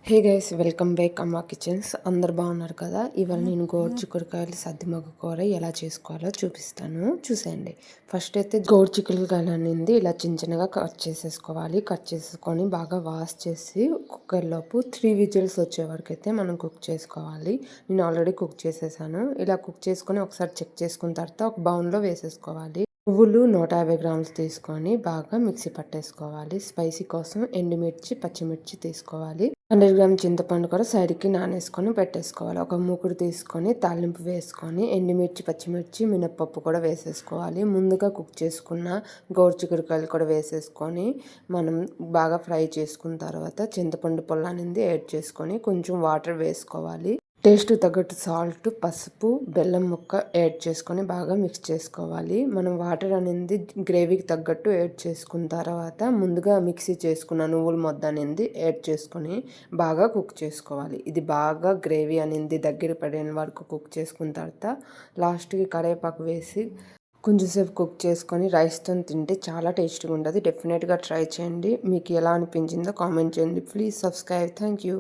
Hey guys, welcome back అమ్మా kitchens. అందరు బాగున్నారు కదా. ఇవాళ నేను గోరుచిక్కుడుకాయలు సద్దిమొగ్గ కూర ఎలా చేసుకోవాలో చూపిస్తాను, చూసేయండి. ఫస్ట్ అయితే గోరుచిక్కుడుకాయలు అనేది ఇలా చిన్న చిన్నగా కట్ చేసేసుకోవాలి. కట్ చేసుకొని బాగా వాష్ చేసి కుక్కర్లోపు 3 విజిల్స్ వచ్చే వరకు అయితే మనం కుక్ చేసుకోవాలి. నేను ఆల్రెడీ కుక్ చేసేసాను. ఇలా కుక్ చేసుకొని ఒకసారి చెక్ చేసుకున్న తర్వాత ఒక బౌన్లో వేసేసుకోవాలి. పువ్వులు 150 గ్రామ్స్ తీసుకొని బాగా మిక్సీ పట్టేసుకోవాలి. స్పైసీ కోసం ఎండుమిర్చి, పచ్చిమిర్చి తీసుకోవాలి. 100 గ్రామ్ చింతపండు కూడా సైడ్కి నానేసుకొని పెట్టేసుకోవాలి. ఒక మూకుడు తీసుకొని తాలింపు వేసుకొని ఎండుమిర్చి, పచ్చిమిర్చి, మినప్పప్పు కూడా వేసేసుకోవాలి. ముందుగా కుక్ చేసుకున్న గోరుచిక్కుడుకాయలు కూడా వేసేసుకొని మనం బాగా ఫ్రై చేసుకున్న తర్వాత చింతపండు పుల్ల అనేది యాడ్ చేసుకొని కొంచెం వాటర్ వేసుకోవాలి. టేస్ట్ తగ్గట్టు సాల్ట్, పసుపు, బెల్లం ముక్క యాడ్ చేసుకొని బాగా మిక్స్ చేసుకోవాలి. మనం వాటర్ అనేది గ్రేవీకి తగ్గట్టు యాడ్ చేసుకున్న తర్వాత ముందుగా మిక్సీ చేసుకున్న నువ్వుల ముద్ద అనేది యాడ్ చేసుకొని బాగా కుక్ చేసుకోవాలి. ఇది బాగా గ్రేవీ అనేది దగ్గర పడిన వరకు కుక్ చేసుకున్న తర్వాత లాస్ట్కి కరివేపాకు వేసి కొంచెంసేపు కుక్ చేసుకొని రైస్తో తింటే చాలా టేస్టీగా ఉంటుంది. డెఫినెట్గా ట్రై చేయండి. మీకు ఎలా అనిపించిందో కామెంట్ చేయండి. Please subscribe. Thank you.